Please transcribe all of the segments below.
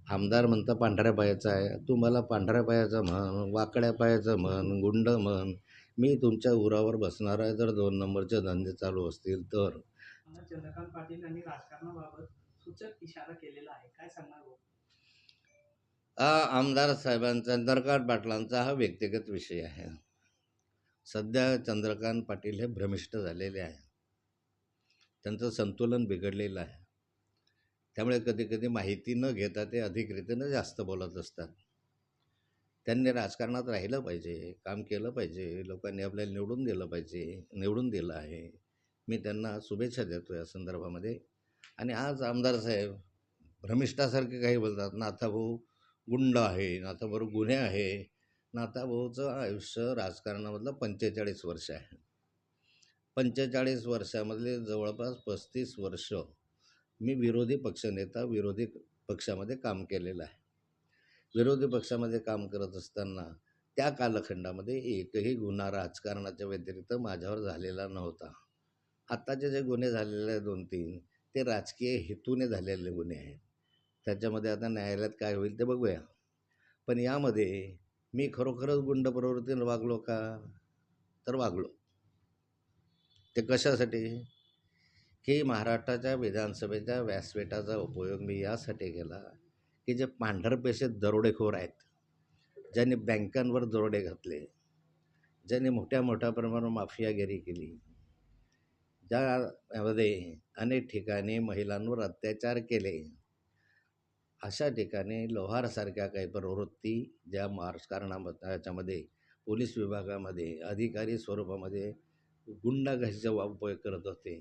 आमदार म्हणतं पांढऱ्या पायाचा आहे, तू मला पांढऱ्या पायाचा म्हण, वाकड्या पायाचा म्हण, गुंड म्हण, मी तुमच्या उरावर बसणार आहे जर 2 नंबरचे धंदे चालू असतील तर. चंद्रकांत पाटील यांनी राजकारणाबाबत सूचक इशारा केलेला आहे, काय सांगणार हो? आमदार साहेबांचा चंद्रकांत पाटलांचा हा व्यक्तिगत विषय आहे. सध्या चंद्रकांत पाटील हे भ्रमिष्ट झालेले आहे, त्यांचं संतुलन बिघडलेलं आहे. त्यामुळे कधी कधी माहिती न घेता ते अधिकरीतीनं जास्त बोलत असतात. त्यांनी राजकारणात राहिलं पाहिजे, काम केलं पाहिजे, लोकांनी आपल्याला निवडून दिलं पाहिजे, निवडून दिलं आहे. मी त्यांना शुभेच्छा देतो या संदर्भामध्ये. आणि आज आमदार साहेब भ्रमिष्ठासारखे काही बोलतात. नाथाभाऊ गुंड आहे, नाथाभाऊ गुन्हे आहे. नाथाभाऊचं आयुष्य राजकारणामधलं 45 वर्ष आहे. 45 वर्षामधले जवळपास 35 वर्ष मी विरोधी पक्षनेता, विरोधी पक्षामध्ये काम केलेलं आहे. विरोधी पक्षामध्ये काम करत असताना त्या कालखंडामध्ये एकही गुन्हा राजकारणाच्या व्यतिरिक्त माझ्यावर झालेला नव्हता. आत्ताचे जे गुन्हे झालेले आहेत 2-3 ते राजकीय हेतूने झालेले गुन्हे आहेत. त्याच्यामध्ये आता न्यायालयात काय होईल ते बघूया. पण यामध्ये मी खरोखरच गुंड प्रवृत्तीने वागलो का? तर वागलो. ते कशासाठी? की महाराष्ट्राच्या विधानसभेच्या व्यासपीठाचा उपयोग मी यासाठी केला की जे पांढरपेशे दरोडेखोर आहेत, ज्यांनी बँकांवर दरोडे घातले, ज्यांनी मोठ्या मोठ्या प्रमाणावर माफियागिरी केली, ज्यामध्ये अनेक ठिकाणी महिलांवर अत्याचार केले, अशा ठिकाणी लोहारसारख्या काही प्रवृत्ती ज्या राजकारणामध्ये याच्यामध्ये पोलीस विभागामध्ये अधिकारी स्वरूपामध्ये गुंडागीरीचा उपयोग करत होते,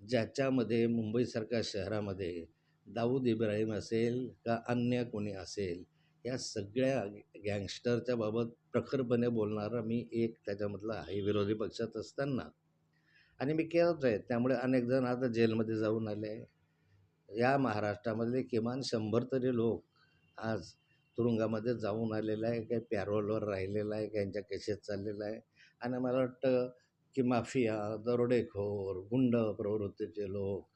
ज्याच्यामध्ये मुंबईसारख्या शहरामध्ये दाऊद इब्राहिम असेल का अन्य कोणी असेल, या सगळ्या गँगस्टरच्या बाबत प्रखरपणे बोलणारा मी एक त्याच्यामधला आहे विरोधी पक्षात असताना. आणि मी केलंच आहे. त्यामुळे अनेक जण आता जेलमध्ये जाऊन आले. या महाराष्ट्रामधले किमान 100 तरी लोक आज तुरुंगामध्ये जाऊन आलेला आहे, काही पॅरोलवर राहिलेला आहे, काहींच्या केसेस चाललेला आहे. आणि मला वाटतं की माफिया, दरोडेखोर, गुंड प्रवृत्तीचे लोक,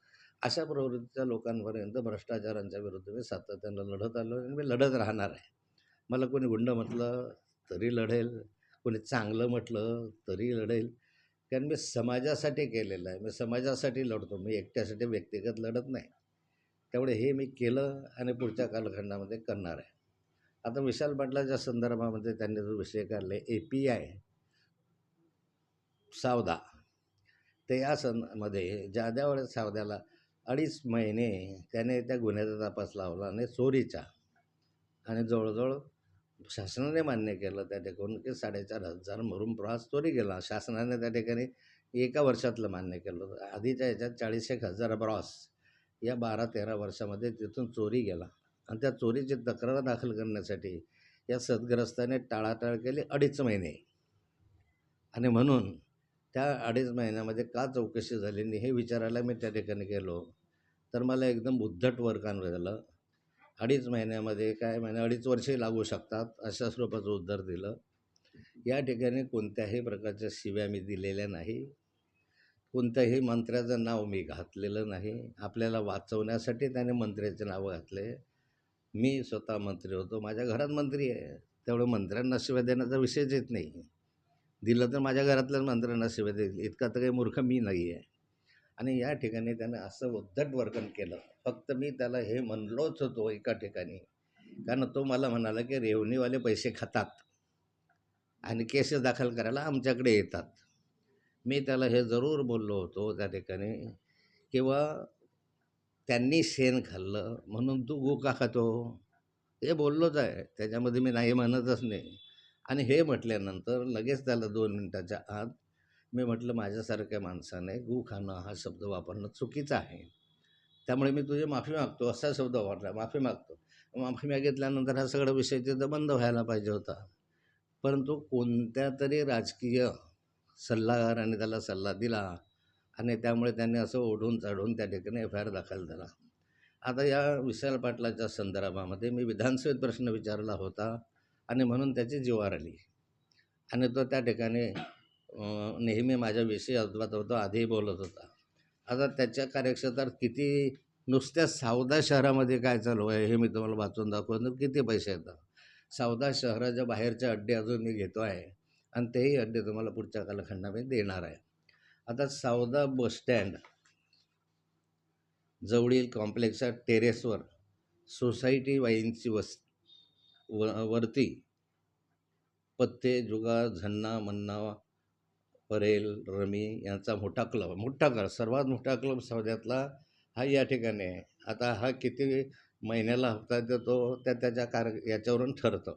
अशा प्रवृत्तीच्या लोकांपर्यंत भ्रष्टाचारांच्या विरुद्ध मी सातत्यानं लढत आलो आणि मी लढत राहणार आहे. मला कोणी गुंड म्हटलं तरी लढेल, कोणी चांगलं म्हटलं तरी लढेल, कारण मी समाजासाठी केलेलं आहे. मी समाजासाठी लढतो, मी एकट्यासाठी व्यक्तिगत लढत नाही. त्यामुळे हे मी केलं आणि पुढच्या कालखंडामध्ये करणार आहे. आता विशाल पाटलाच्या संदर्भामध्ये त्यांनी जो विषय काढले API सावदा, ते या मध्ये ज्या वेळेस सावद्याला 2.5 महिने त्याने त्या गुन्ह्याचा तपास लावला आणि चोरीचा, आणि जवळजवळ शासनाने मान्य केलं त्या ठिकाणी की 4,500 मरून प्रवास चोरी गेला. शासनाने त्या ठिकाणी एका वर्षातलं मान्य केलं होतं. आधीच्या ह्याच्यात 40,000 ब्रॉस या 12-13 वर्षामध्ये तिथून चोरी गेला. आणि त्या चोरीची तक्रार दाखल करण्यासाठी या सदग्रस्ताने टाळाटाळ केली 2.5 महिने. आणि म्हणून त्या 2.5 महिन्यामध्ये का चौकशी झाली नाही हे विचारायला मी त्या ठिकाणी गेलो, तर मला एकदम उद्धट वर्कान झालं. 2.5 महिन्यामध्ये काय, 2.5 वर्षही लागू शकतात अशा स्वरूपाचं उत्तर दिलं. या ठिकाणी कोणत्याही प्रकारच्या शिव्या मी दिलेल्या नाही, कोणत्याही मंत्र्याचं नाव मी घातलेलं नाही. आपल्याला वाचवण्यासाठी त्याने मंत्र्याचे नाव घातले. मी स्वतः मंत्री होतो, माझ्या घरात मंत्री आहे, त्यामुळे मंत्र्यांना शिव्या देण्याचा विषयच येत नाही. दिलं तर माझ्या घरातल्याच मंत्र्यांना शिव्या देईल, इतका तर काही मूर्ख मी नाही आहे. आणि या ठिकाणी त्याने असं उद्धट वर्तन केलं. फक्त मी त्याला हे म्हणलोच होतो एका ठिकाणी, कारण तो मला म्हणाला की रेव्हन्यूवाले पैसे खातात आणि केसेस दाखल करायला आमच्याकडे येतात. मी त्याला हे जरूर बोललो होतो त्या ठिकाणी, किंवा त्यांनी शेण खाल्लं म्हणून तू गो का खातो, हे बोललोच आहे, त्याच्यामध्ये मी नाही म्हणतच नाही. आणि हे म्हटल्यानंतर लगेच त्याला 2 मिनिटाच्या आत मी म्हटलं, माझ्यासारख्या माणसाने गू खाणं हा शब्द वापरणं चुकीचं आहे, त्यामुळे मी तुझी माफी मागतो असा शब्द वापरला. माफी मागतो. माफी मागितल्यानंतर हा सगळा विषय तिथं बंद व्हायला पाहिजे होता. परंतु कोणत्या तरी राजकीय सल्लागाराने त्याला सल्ला दिला आणि त्यामुळे त्यांनी असं ओढून चढून त्या ठिकाणी FIR दाखल झाला. आता या विशाल पाटलाच्या संदर्भामध्ये मी विधानसभेत प्रश्न विचारला होता आणि म्हणून त्याची जीवार आली. आणि तो त्या ठिकाणी नेहमी माझ्याविषयी अद्वत होता, आधीही बोलत होता. आता त्याच्या कार्यक्षेत्रात किती नुसत्या सावदा शहरामध्ये काय चालू आहे हे मी तुम्हाला वाचून दाखवतो. किती पैसे येतात. सावदा शहराच्या बाहेरचे अड्डे अजून मी घेतो आहे आणि तेही अड्डे तुम्हाला पुढच्या कालखंडामध्ये देणार आहे. आता सावदा बसस्टँड जवळील कॉम्प्लेक्सच्या टेरेसवर सोसायटी वाईनची वरती पत्ते, जुगार, झन्ना, मन्ना, परेल, रमी यांचा मोठा क्लब सर्वात मोठा क्लब सौद्यातला हा या ठिकाणी आहे. आता हा किती महिन्याला हप्ता देतो त्याच्या याच्यावरून ठरतं.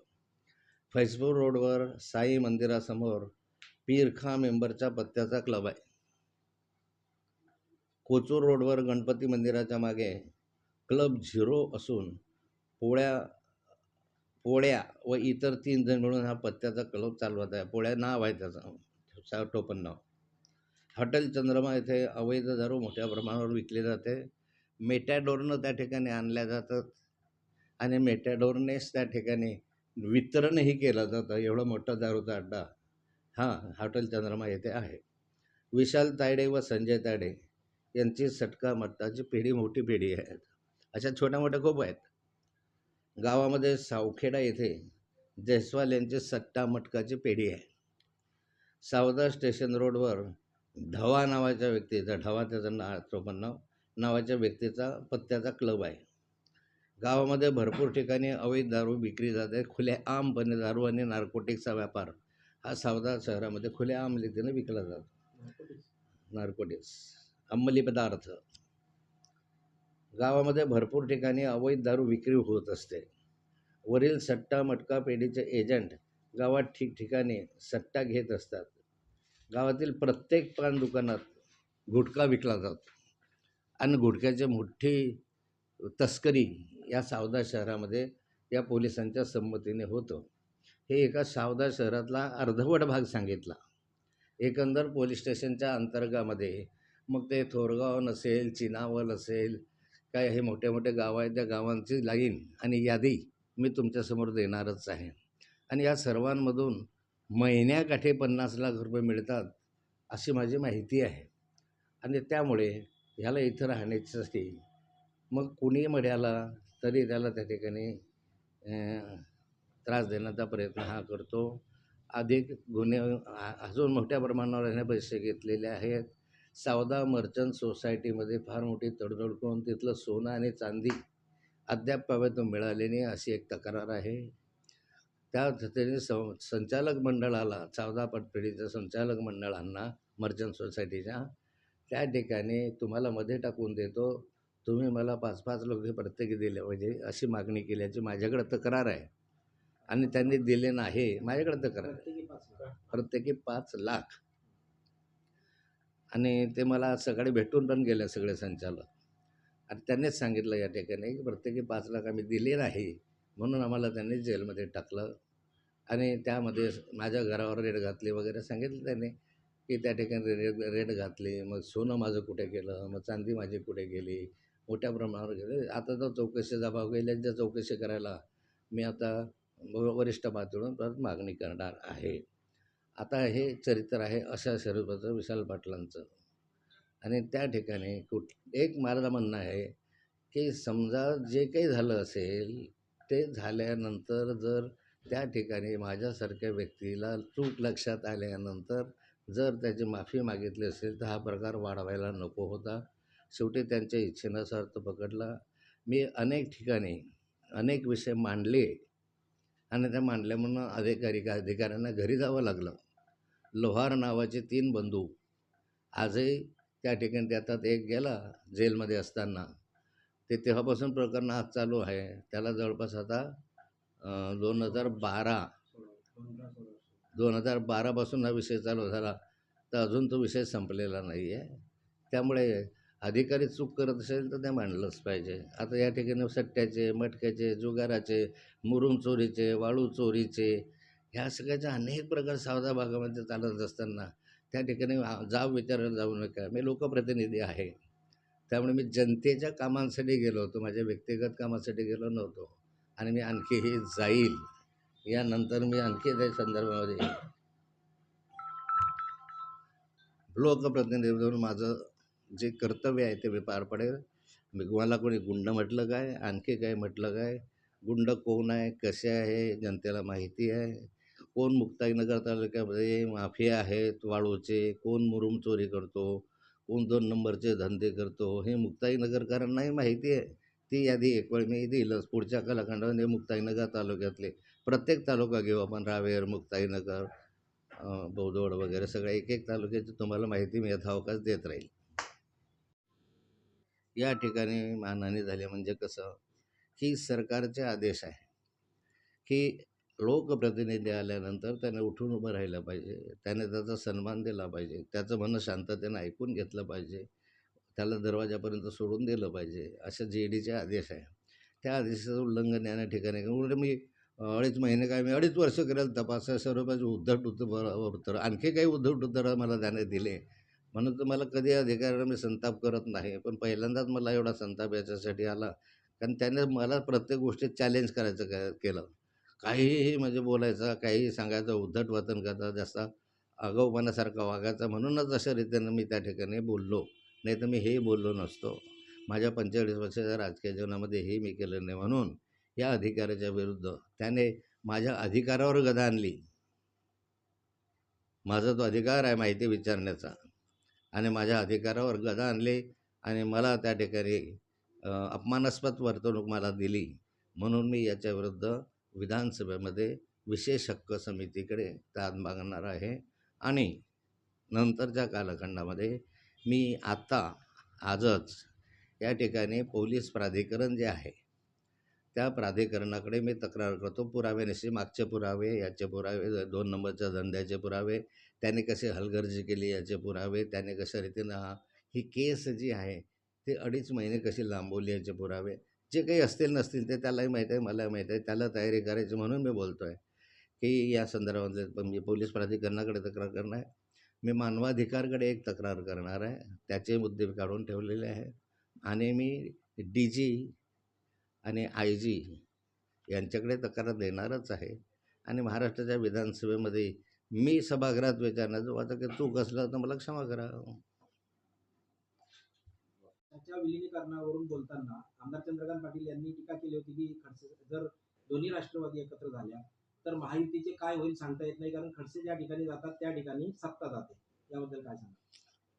फैजपूर रोडवर साई मंदिरासमोर पीरखा मेंबरच्या पत्त्याचा क्लब आहे. कोचूर रोडवर गणपती मंदिराच्या मागे क्लब 0 असून पोळ्या व इतर 3 जण मिळून हा पत्त्याचा क्लब चालवत आहे. पोळ्या नाव आहे त्याचं टोपण नाव. हॉटेल चंद्रमा येथे अवैध दारू मोठ्या प्रमाणावर विकले जाते. मेटॅडोरनं त्या ठिकाणी आणल्या जातात आणि मेटॅडोरनेच त्या ठिकाणी वितरणही केलं जातं. एवढं मोठा दारूचा अड्डा हा हॉटेल चंद्रमा येथे आहे. विशाल तायडे व संजय तायडे यांची सटका मट्टाची मोठी पिढी आहे. अशा छोट्या मोठ्या खूप आहेत. गावामध्ये सावखेडा येथे जयस्वाल यांची सट्टा मटकाची पेढी आहे. सावदा स्टेशन रोडवर ढवा नावाच्या व्यक्तीचा त्याचं नाव नावाच्या व्यक्तीचा पत्त्याचा क्लब आहे. गावामध्ये भरपूर ठिकाणी अवैध दारू विक्री जाते. खुलेआमपणे दारू आणि नार्कोटिक्सचा व्यापार हा सावदा शहरामध्ये खुलेआम रीतीने विकला जातो. नार्कोटिक्स अंमली पदार्थ गावामध्ये भरपूर ठिकाणी अवैध दारू विक्री होत असते. वरील सट्टा मटका पेढीचे एजंट गावात ठिकठिकाणी सट्टा घेत असतात. गावातील प्रत्येक पान दुकानात गुटखा विकला जातो आणि गुटख्याची मोठी तस्करी या सावदा शहरामध्ये या पोलिसांच्या संमतीने होतं. हे एका सावदा शहरातला अर्धवट भाग सांगितला. एकंदर पोलीस स्टेशनच्या अंतर्गामध्ये मग ते थोरगाव नसेल, चिनावल असेल, काय हे मोठे मोठे गावं आहेत, त्या गावांची लाईन आणि यादी मी तुमच्यासमोर देणारच आहे. आणि या सर्वांमधून महिन्याकाठी 50 लाख रुपये मिळतात अशी माझी माहिती आहे. आणि त्यामुळे ह्याला इथं राहण्यासाठी मग कुणी मड्याला तरी त्याला त्या ठिकाणी त्रास देण्याचा प्रयत्न हा करतो. अधिक गुन्हे अजून मोठ्या प्रमाणावर याने पैसे घेतलेले आहेत. सावदा मर्चंट सोसायटीमध्ये फार मोठी तडजोड करून तिथलं सोनं आणि चांदी अद्याप मिळालेली अशी एक तक्रार आहे. त्या त्याने संचालक मंडळाला सावदा पतपेढीच्या संचालक मंडळांना मर्चंट सोसायटीच्या त्या ठिकाणी तुम्हाला मध्ये टाकून देतो, तुम्ही मला 5-5 लोक प्रत्येकी दिले पाहिजे अशी मागणी केल्याची माझ्याकडे तक्रार आहे. आणि त्यांनी दिले नाही. माझ्याकडे तक्रार आहे. प्रत्येकी 5 लाख. आणि ते मला सकाळी भेटून पण गेले सगळे संचालक. आणि त्यांनीच सांगितलं या ठिकाणी की प्रत्येकी 5 लाख आम्ही दिले नाही, म्हणून आम्हाला त्यांनी जेलमध्ये टाकलं. आणि त्यामध्ये माझ्या घरावर रेड घातली वगैरे सांगितलं त्यांनी की त्या ठिकाणी रेड घातली. मग सोनं माझं कुठे गेलं, मग चांदी माझी कुठे गेली, मोठ्या प्रमाणावर गेले. आता तर चौकशीचा भाग गेल्यांच्या चौकशी करायला मी आता वरिष्ठ पातळीवर परत मागणी करणार आहे. आता हे चरित्र आहे अशा स्वरूपाचं विशाल पाटलांचं. आणि त्या ठिकाणी एक माझं म्हणणं आहे की समजा जे काही झालं असेल ते झाल्यानंतर जर त्या ठिकाणी माझ्यासारख्या व्यक्तीला चूक लक्षात आल्यानंतर जर त्याची माफी मागितली असेल तर हा प्रकार वाढवायला नको होता. शेवटी त्यांच्या इच्छेनं अर्थ पकडला. मी अनेक ठिकाणी अनेक विषय मांडले आणि त्या मांडल्या म्हणून अधिकाऱ्यांना घरी जावं लागलं. लोहार नावाचे 3 बंधू आजही त्या ठिकाणी त्यात एक गेला जेलमध्ये असताना. ते तेव्हापासून प्रकरण आज चालू आहे. त्याला जवळपास आता 2012 पासून हा विषय चालू झाला तर अजून तो विषय संपलेला नाही आहे. त्यामुळे अधिकारी चूक करत असेल तर ते मांडलंच पाहिजे. आता या ठिकाणी सट्ट्याचे, मटक्याचे, जुगाराचे, मुरुम चोरीचे, वाळू चोरीचे ह्या सगळ्याचे अनेक प्रकार सावदा भागामध्ये चालत असताना त्या ठिकाणी विचारायला जाऊ नका. मी लोकप्रतिनिधी आहे, त्यामुळे मी जनतेच्या कामांसाठी गेलो होतो, माझ्या व्यक्तिगत कामासाठी गेलो नव्हतो. आणि मी आणखीही जाईल. यानंतर मी आणखी त्या संदर्भामध्ये लोकप्रतिनिधी म्हणून माझं जे कर्तव्य आहे ते मी पार पडेल. मला कोणी गुंड म्हटलं काय, आणखी काय म्हटलं काय? गुंड कोण आहे, कसे आहे, जनतेला माहिती आहे. कोण मुक्ताईनगर तालुक्यामध्ये माफिया आहेत वाळूचे, कोण मुरुम चोरी करतो, कोण 2 नंबरचे धंदे करतो, हे मुक्ताईनगरकरांनाही माहिती आहे. ती यादी एक वेळ मी देईलच पुढच्या कालखंडामध्ये. मुक्ताईनगर तालुक्यातले प्रत्येक तालुका घेऊ आपण, रावेर, मुक्ताईनगर, बोदवड वगैरे सगळ्या एक एक तालुक्याची तुम्हाला माहिती मी यथावकाश देत राहील. या ठिकाणी मानहानी झाली म्हणजे कसं, की सरकारचे आदेश आहे की लोकप्रतिनिधी आल्यानंतर त्याने उठून उभं राहिलं पाहिजे, त्याने त्याचा सन्मान दिला पाहिजे, त्याचं म्हणणं शांततेनं ऐकून घेतलं पाहिजे, त्याला दरवाजापर्यंत सोडून दिलं पाहिजे, असे जी.ईडीचे आदेश आहे. त्या आदेशाचं उल्लंघन या ठिकाणी उलट मी 2.5 महिने काय, मी 2.5 वर्ष करेल तपास, स्वरूपाचे उद्धट उत्तर, आणखी काही उद्धट उत्तरं मला त्याने दिले. म्हणून तर मला कधी अधिकाऱ्याला मी संताप करत नाही, पण पहिल्यांदाच मला एवढा संताप याच्यासाठी आला कारण त्याने मला प्रत्येक गोष्टीत चॅलेंज करायचं केलं. काहीही म्हणजे बोलायचा, काहीही सांगायचं, उद्धट वर्तन करायचं, जसा आगाऊपणासारखा वागायचा. म्हणूनच अशा रीतीनं मी त्या ठिकाणी बोललो, नाही तर मी हेही बोललो नसतो. माझ्या 45 वर्षाच्या राजकीय जीवनामध्ये हे मी केलं नाही. म्हणून या अधिकाऱ्याच्या विरुद्ध त्याने माझ्या अधिकारावर गदा आणली. माझा तो अधिकार आहे माहिती विचारण्याचा, आणि माझ्या अधिकारावर गदा आणली आणि मला त्या ठिकाणी अपमानास्पद वर्तणूक मला दिली. म्हणून मी याच्याविरुद्ध विधानसभेमध्ये विशेष हक्क समितीकडे दाद मागणार आहे. आणि नंतरच्या कालखंडामध्ये मी आजच या ठिकाणी पोलीस प्राधिकरण जे आहे त्या प्राधिकरणाकडे मी तक्रार करतो. पुराव्यानिशी मागचे पुरावे, याचे पुरावे, 2 नंबरच्या धंद्याचे पुरावे, त्याने कशी हलगर्जी केली याचे पुरावे, त्याने कशा रीतीनं ही केस जी आहे ती 2.5 महिने कशी लांबवली याचे पुरावे, जे काही असतील नसतील ते त्यालाही माहीत आहे, मलाही माहीत आहे. त्याला तयारी करायची म्हणून मी बोलतो आहे की या संदर्भातले पण मी पोलीस प्राधिकरणाकडे तक्रार करणार आहे. मी मानवाधिकारकडे एक तक्रार करणार आहे, त्याचे मुद्दे काढून ठेवलेले आहे. आणि मी DG आणि IG यांच्याकडे तक्रार देणारच आहे. आणि महाराष्ट्राच्या विधानसभेमध्ये मी सभागृहात विचारणार, आता की चूक असलं तर मला क्षमा करा. त्याच्या विलिनीकरणावरून बोलताना आमदार चंद्रकांत पाटील यांनी टीका केली होती की खडसे जर दोन्ही राष्ट्रवादी एकत्र झाल्या तर महायुतीचे काय होईल सांगता येत नाही, कारण खडसे ज्या ठिकाणी जातात त्या ठिकाणी सत्ता जाते. याबद्दल काय सांगा?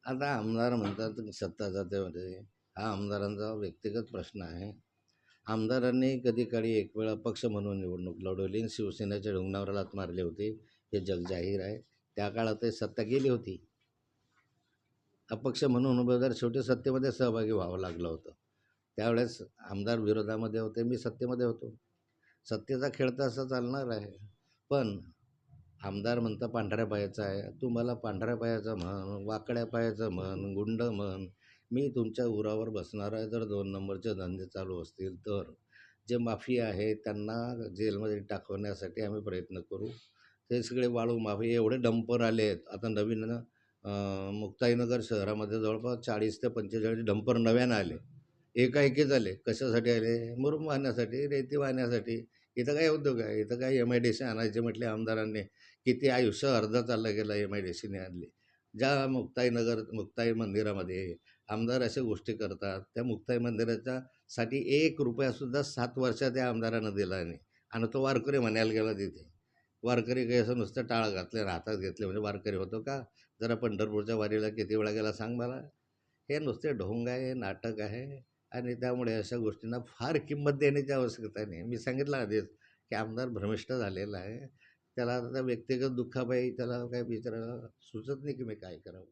आता आमदार म्हणतात की सत्ता जातेमध्ये, हा आमदारांचा व्यक्तिगत प्रश्न आहे. आमदारांनी कधी काळी एक वेळा पक्ष म्हणून निवडणूक लढवली आणि शिवसेनेच्या ढुंगणावर लाथ मारली होती, हे जगजाहीर आहे. त्या काळात सत्ता गेली होती. अपक्ष म्हणून उमेदवार शेवटी सत्तेमध्ये सहभागी व्हावं लागलं होतं. त्यावेळेस आमदार विरोधामध्ये होते, मी सत्तेमध्ये होतो. सत्तेचा खेळ तर असा चालणार आहे. पण आमदार म्हणता पांढऱ्या पायाचा आहे, तू मला पांढऱ्या पायाचा म्हण, वाकड्या पायाचा म्हण, गुंड म्हण, मी तुमच्या उरावर बसणार आहे जर 2 नंबरचे धंदे चालू असतील तर. जे माफिया आहेत त्यांना जेलमध्ये टाकवण्यासाठी आम्ही प्रयत्न करू. ते सगळे वाळू माफिया, एवढे डंपर आले आहेत आता नवीन. मुक्ताईनगर शहरामध्ये जवळपास 40 ते 45 डंपर नव्यानं आले, एकाएकीच आले. कशासाठी आले? मुरुम वाहण्यासाठी, रेती वाहण्यासाठी. इथं काय उद्योग आहे? इथं काय MIDC आणायचे म्हटले आमदारांनी, किती आयुष्य अर्धा चाललं गेलं MIDCने आणली. ज्या मुक्ताई मंदिरामध्ये आमदार अशा गोष्टी करतात, त्या मुक्ताई मंदिराच्या साठी ₹1 7 वर्षात त्या आमदारानं दिला नाही. आणि तो वारकरी म्हणायला गेला तिथे. वारकरी काही असं नुसतं टाळ घातले, हातात घेतले म्हणजे वारकरी होतो का? जरा पंढरपूरच्या वारीला किती वेळा गेला सांग मला? हे नुसते ढोंग आहे, नाटक आहे. आणि त्यामुळे अशा गोष्टींना फार किंमत देण्याची आवश्यकता नाही. मी सांगितलं आधीच की आमदार भ्रमिष्ट झालेला आहे. त्याला आता व्यक्तिगत दुःखापायी त्याला काही बिचारायला सुचत नाही की मी काय करावं.